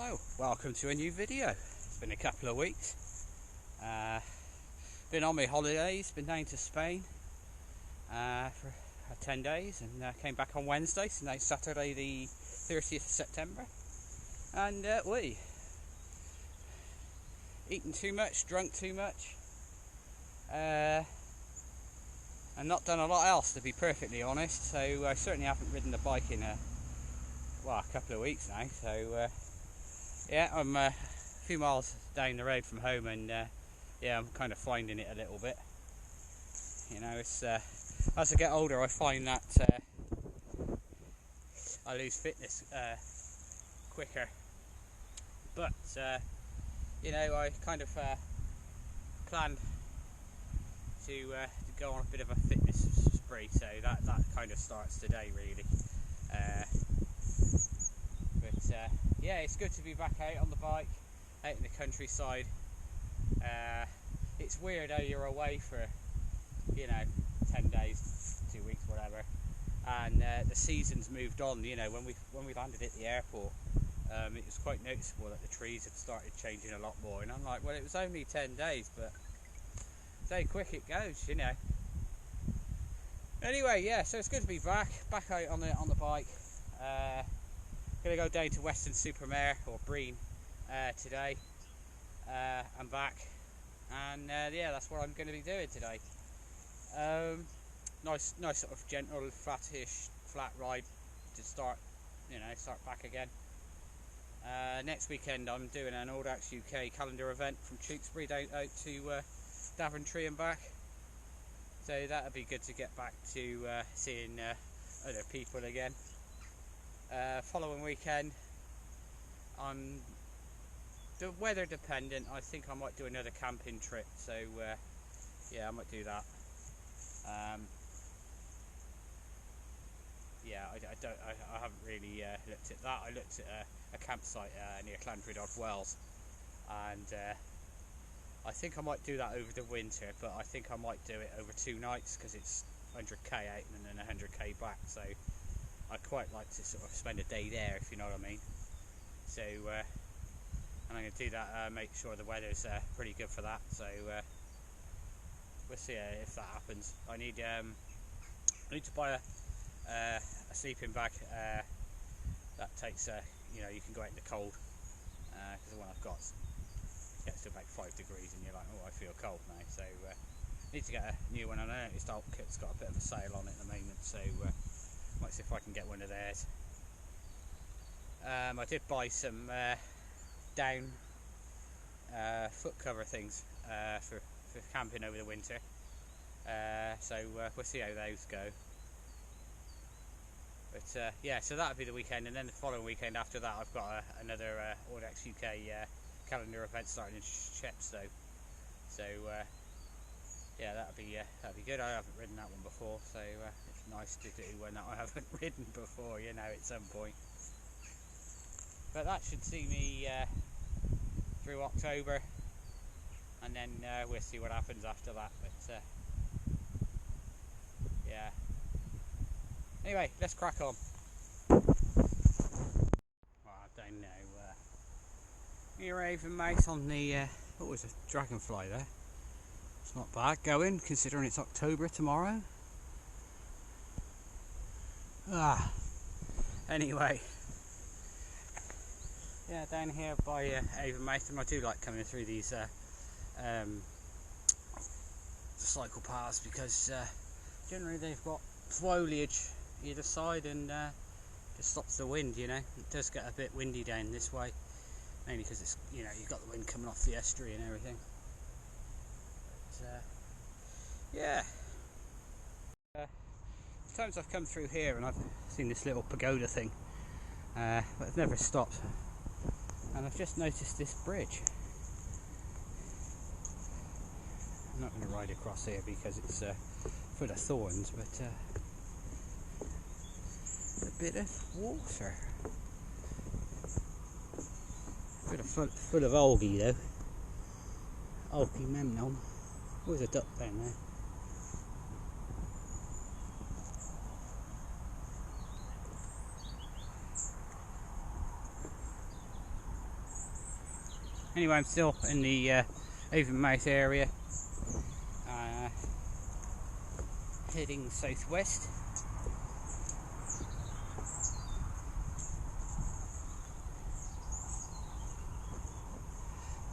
Hello, welcome to a new video. It's been a couple of weeks. Been on my holidays, been down to Spain for 10 days and came back on Wednesday, so now it's Saturday the 30th of September. And we eaten too much, drunk too much, and not done a lot else, to be perfectly honest. So I certainly haven't ridden the bike in a couple of weeks now. So yeah, I'm a few miles down the road from home, and yeah, I'm kind of finding it a little bit. You know, it's as I get older, I find that I lose fitness quicker. But you know, I kind of planned to go on a bit of a fitness spree, so that kind of starts today, really. But yeah, it's good to be back out on the bike, out in the countryside. It's weird how you're away for, you know, 10 days, 2 weeks, whatever, and the season's moved on. You know, when we landed at the airport, it was quite noticeable that the trees had started changing a lot more, and I'm like, well, it was only 10 days, but it's how quick it goes, you know. Anyway, yeah, so it's good to be back out on the bike. Gonna go down to Weston-super-Mare, or Brean, today, and back, and yeah, that's what I'm going to be doing today. Nice sort of gentle, flat ride to start back again. Next weekend I'm doing an Audax UK calendar event from Tewkesbury down out to Daventry and back. So that'll be good to get back to seeing other people again. Following weekend, I'm the weather dependent. I think I might do another camping trip. So yeah, I might do that. Yeah, I haven't really looked at that. I looked at a campsite near Llanrydod Wells, and I think I might do that over the winter, but I think I might do it over 2 nights because it's 100k out and then 100k back. So I'd quite like to sort of spend a day there, if you know what I mean. So and I'm going to do that, make sure the weather's pretty good for that. So we'll see if that happens. I need to buy a sleeping bag that takes you know, you can go out in the cold, because the one I've got gets to about 5 degrees and you're like, oh, I feel cold now. So need to get a new one. I noticed Audax got a bit of a sale on it at the moment, so might see if I can get one of theirs. I did buy some down foot cover things for camping over the winter, so we'll see how those go. But yeah, so that'll be the weekend, and then the following weekend after that I've got another Audax UK calendar event starting in Chepstow. So yeah, that'll be good. I haven't ridden that one before, so it's nice to do one that I haven't ridden before, you know, at some point. But that should see me through October, and then we'll see what happens after that. But yeah. Anyway, let's crack on. Well, I don't know. Here, even mate, on the what was a dragonfly there? It's not bad going, considering it's October tomorrow. Anyway, yeah, down here by Avonmatham, I do like coming through these cycle paths because generally they've got foliage either side, and just stops the wind. You know, it does get a bit windy down this way, mainly because it's, you know, you've got the wind coming off the estuary and everything. But yeah, times I've come through here and I've seen this little pagoda thing, but I've never stopped, and I've just noticed this bridge. I'm not going to ride across here because it's full of thorns, but a bit of water, a bit of full of algae though, algae memnon. Always a duck down there. Anyway, I'm still in the Avonmouth area, heading southwest.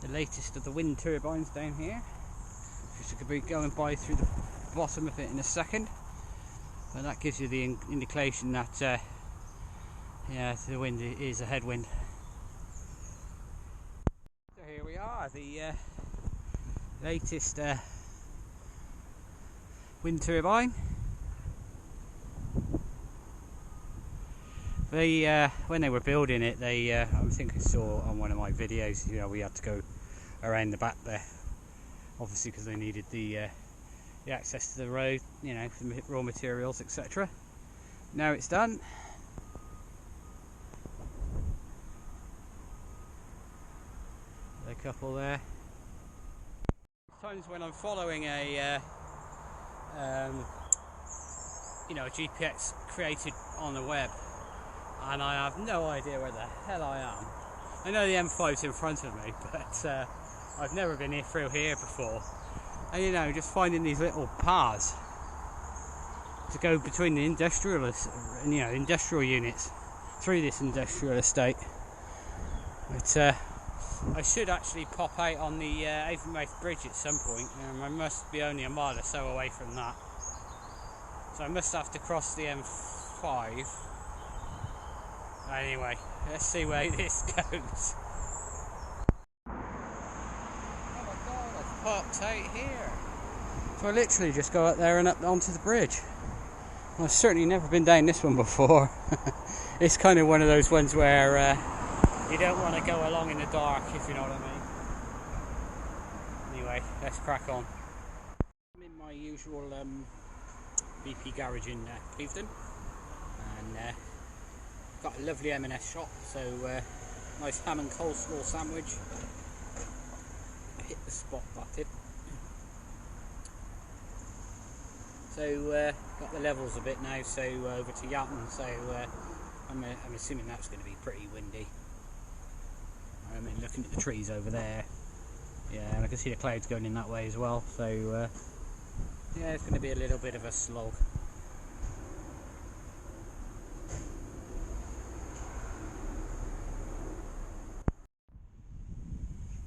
The latest of the wind turbines down here, which I could be going by through the bottom of it in a second, but that gives you the indication that yeah, the wind is a headwind. So here we are, the latest wind turbine. They when they were building it, they I think I saw on one of my videos, you know, we had to go around the back there, obviously because they needed the access to the road, you know, for the raw materials, etc. Now it's done. A couple there. Times when I'm following a you know, a GPX created on the web, and I have no idea where the hell I am. I know the M5's in front of me, but I've never been through here before. And you know, just finding these little paths to go between the industrial units through this industrial estate. But I should actually pop out on the Avonmouth Bridge at some point. I must be only a mile or so away from that, so I must have to cross the M5. Anyway, let's see where this goes. Oh my god, I've parked out here. So I literally just go up there and up onto the bridge. I've certainly never been down this one before. It's kind of one of those ones where you don't want to go along in the dark, if you know what I mean. Anyway, let's crack on. I'm in my usual BP garage in Clevedon, and got a lovely M&S shop, so nice ham and coleslaw sandwich. Hit the spot button. So got the levels a bit now, so over to Yatton, so I'm assuming that's going to be pretty windy. I mean, looking at the trees over there, yeah, and I can see the clouds going in that way as well, so yeah, it's going to be a little bit of a slog.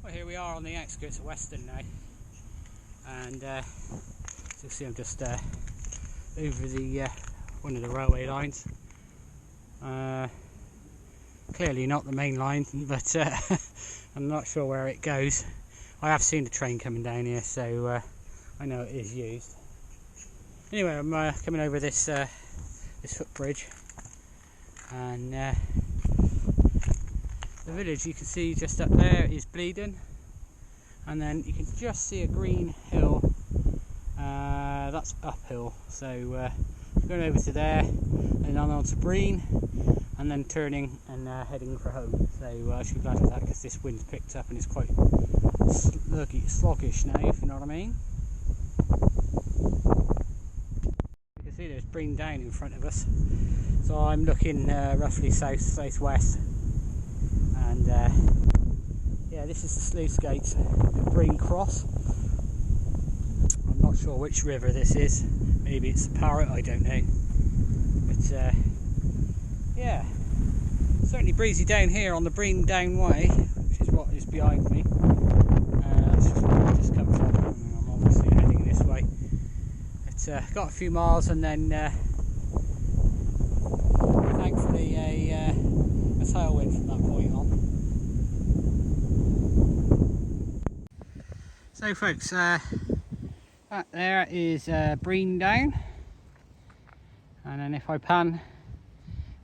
Well, here we are on the outskirts of Weston now, and you'll see I'm just over the one of the railway lines. Clearly not the main line, but I'm not sure where it goes. I have seen the train coming down here, so I know it is used. Anyway, I'm coming over this this footbridge, and the village you can see just up there is Brean, and then you can just see a green hill. That's uphill, so going over to there, and then on to Brean, and then turning and heading for home. So I should be glad of that, because this wind's picked up and it's quite sluggish now, if you know what I mean. You can see there's Brean down in front of us, so I'm looking roughly southwest, and yeah, this is the sluice gates at Brean Cross. I'm not sure which river this is, maybe it's the Parrot, I don't know, but yeah, certainly breezy down here on the Brean down way, which is what is behind me. This is where I just come from, and I'm obviously heading this way. It's got a few miles, and then thankfully a tailwind from that point on. So folks, that there is Brean down, and then if I pan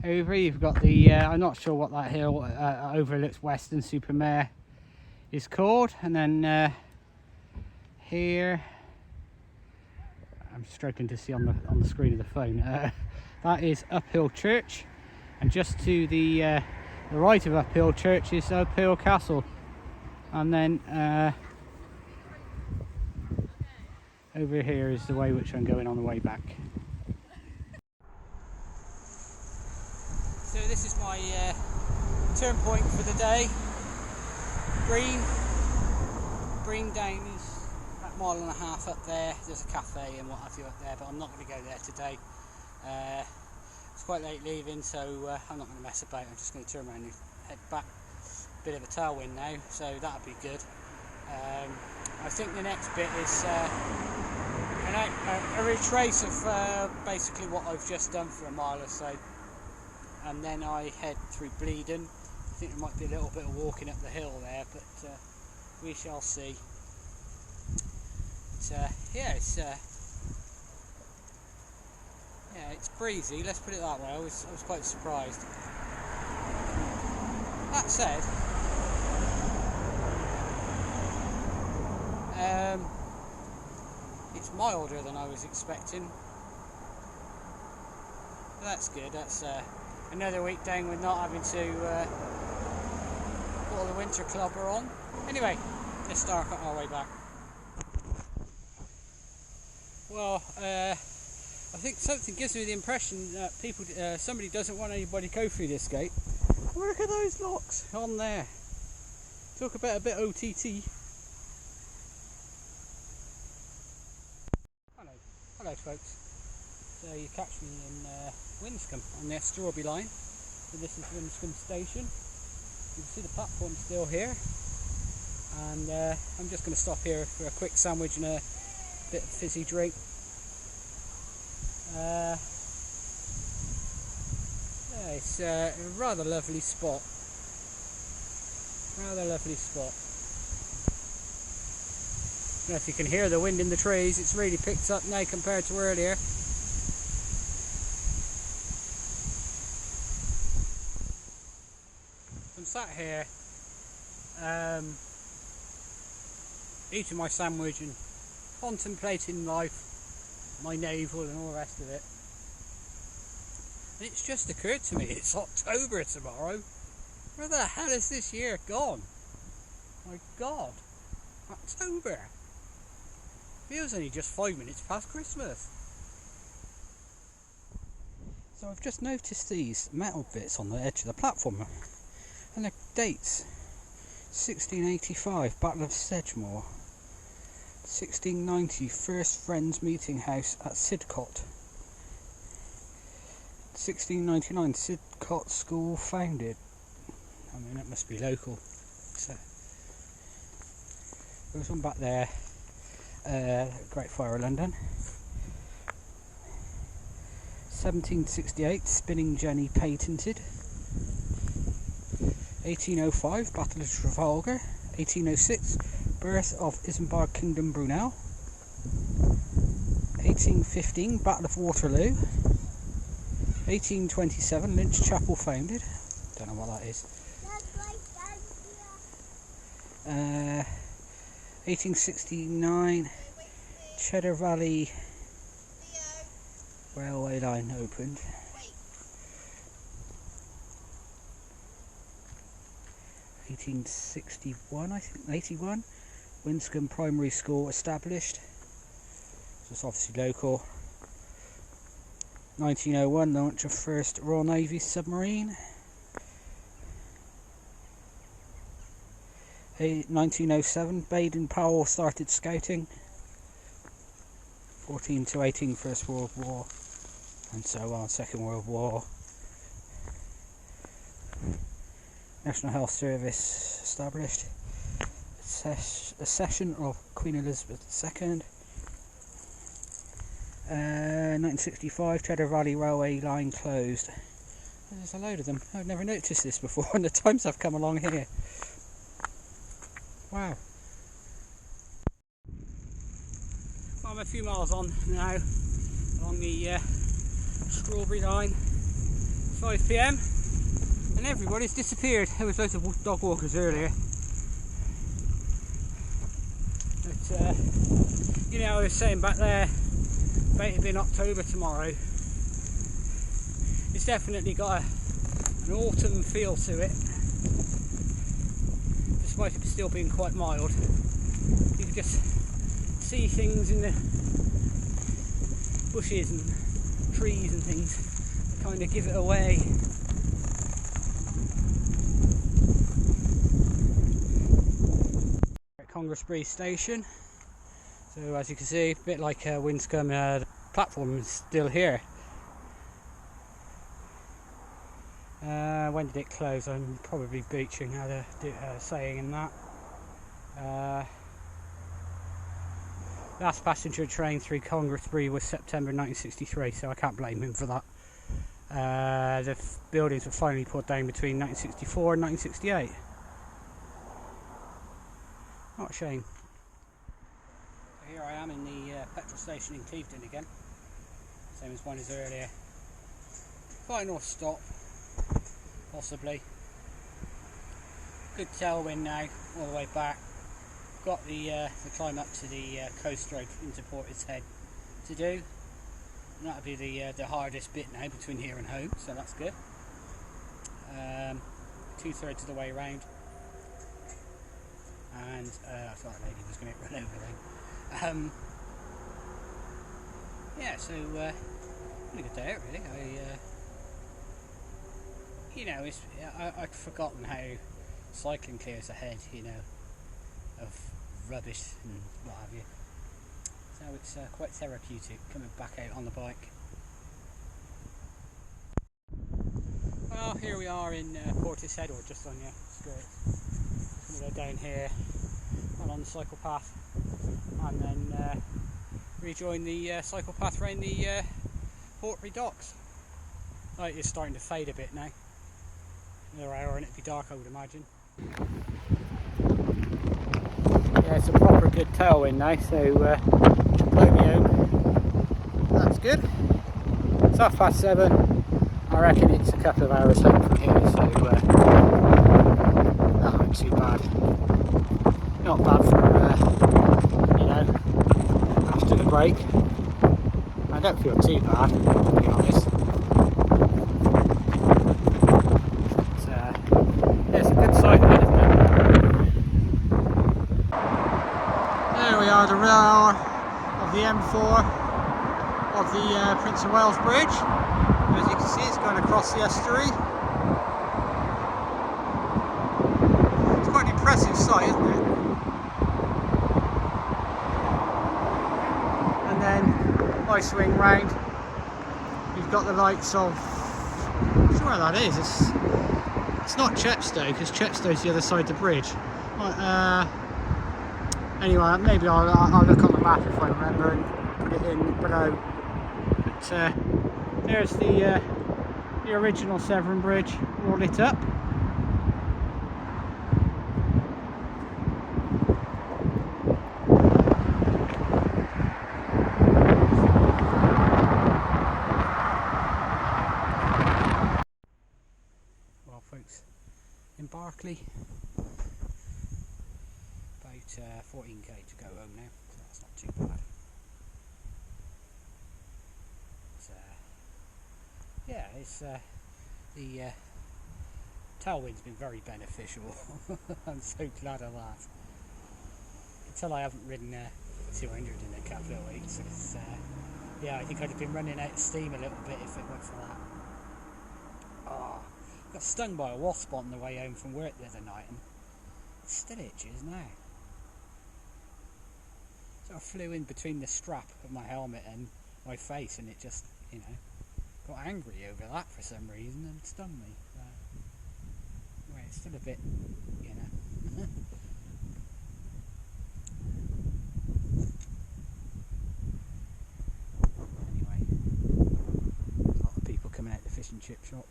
over, you've got the I'm not sure what that hill overlooks Weston-super-Mare is called, and then here I'm struggling to see on the screen of the phone, that is Uphill Church, and just to the right of Uphill Church is Uphill Castle, and then over here is the way which I'm going on the way back. So this is my turn point for the day. Brean down is about a mile and a half up there. There's a cafe and what have you up there, but I'm not going to go there today. It's quite late leaving, so I'm not going to mess about. I'm just going to turn around and head back. Bit of a tailwind now, so that'll be good. I think the next bit is a retrace of basically what I've just done for a mile or so, and then I head through Bleedon. I think there might be a little bit of walking up the hill there, but we shall see. But, yeah, it's breezy, let's put it that way. I was quite surprised. That said, it's milder than I was expecting. But that's good. That's another week down with not having to put all the winter clubber on. Anyway, let's start our way back. Well, I think something gives me the impression that somebody doesn't want anybody to go through this gate. Oh, look at those locks on there. Talk about a bit OTT. Hello folks. So you catch me in Winscombe on the Strawberry line. So this is Winscombe station. You can see the platform still here. And I'm just going to stop here for a quick sandwich and a bit of fizzy drink. Yeah, it's a rather lovely spot. Rather lovely spot. I don't know if you can hear the wind in the trees. It's really picked up now compared to earlier. I'm sat here eating my sandwich and contemplating life, my navel and all the rest of it. And it's just occurred to me, it's October tomorrow. Where the hell is this year gone? My God, October. Feels only just 5 minutes past Christmas. So I've just noticed these metal bits on the edge of the platform, and the dates: 1685, Battle of Sedgemoor; 1690, First Friends Meeting House at Sidcot; 1699, Sidcot School founded. I mean, that must be local. So there's one back there. Great Fire of London. 1768, Spinning Jenny patented. 1805, Battle of Trafalgar. 1806, Birth of Isambard Kingdom Brunel. 1815, Battle of Waterloo. 1827, Lynch Chapel founded. Don't know what that is. 1869, Cheddar Valley Railway line opened. 1861, I think, 81, Winscombe Primary School established. So it's obviously local. 1901, launch of first Royal Navy submarine. 1907, Baden-Powell started scouting. 14 to 18, First World War, and so on, Second World War. National Health Service established. Accession of Queen Elizabeth II. 1965, Cheddar Valley Railway line closed. There's a load of them. I've never noticed this before in the times I've come along here. Wow. Well, I'm a few miles on now along the Strawberry line. 5 PM and everybody's disappeared. There was loads of dog walkers earlier. But you know, I was saying back there about it being October tomorrow. It's definitely got an autumn feel to it. Despite it still being quite mild, you can just see things in the bushes and trees and things that kind of give it away. Congressbury station. So as you can see, a bit like Winscombe, the platform is still here. When did it close? I'm probably butchering how to saying in that. Last passenger train through Congressbury was September 1963, so I can't blame him for that. The buildings were finally put down between 1964 and 1968. What a shame. So here I am in the petrol station in Clevedon again, same as one as earlier. Final stop, possibly. Good tailwind now, all the way back. Got the climb up to the coast road into Portishead to do. And that'll be the hardest bit now between here and home, so that's good. 2/3 of the way around. And I thought that lady was going to run over then. Yeah, so pretty good day out really. I'd forgotten how cycling clears ahead, of rubbish and what have you. So it's quite therapeutic coming back out on the bike. Well, here we are in Portishead, or just on your skirts. Just going to go down here on the cycle path and then rejoin the cycle path around the Portbury docks. Light is starting to fade a bit now. Another hour and it'll be dark, I would imagine. Yeah, it's a proper good tailwind now, so blow me home. That's good. It's 7:30. I reckon it's a couple of hours home from here, so that won't too bad. Not bad for after the break. I don't feel too bad, to be honest. It's a good sight, isn't it? There we are, the rear of the M4 of the Prince of Wales Bridge. As you can see, it's going across the estuary. It's quite an impressive sight, isn't it? And then, I swing round. You've got the lights of... I'm not sure where that is. It's not Chepstow, because Chepstow's the other side of the bridge. Anyway, maybe I'll look on the map if I remember and put it in below. But there's the original Severn Bridge, all lit up. Well, folks, in Barclay, about 14k to go home now, so that's not too bad. Yeah, it's the tailwind's been very beneficial. I'm so glad of that. Until I haven't ridden 200 in a couple of weeks. It's, yeah, I think I'd have been running out of steam a little bit if it weren't for that. Oh, got stung by a wasp on the way home from work the other night, and it still itches now. So I flew in between the strap of my helmet and my face, and it just, got angry over that for some reason and stung me. Anyway, it's still a bit, Anyway, a lot of people coming out the fish and chip shop.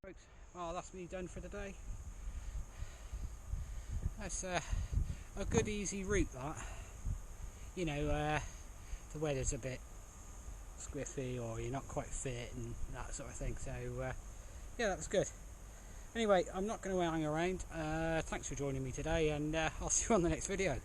Folks, well, that's me done for the day. That's a good easy route, that. The weather's a bit squiffy, or you're not quite fit and that sort of thing, so yeah, that was good. Anyway, I'm not going to hang around. Thanks for joining me today, and I'll see you on the next video.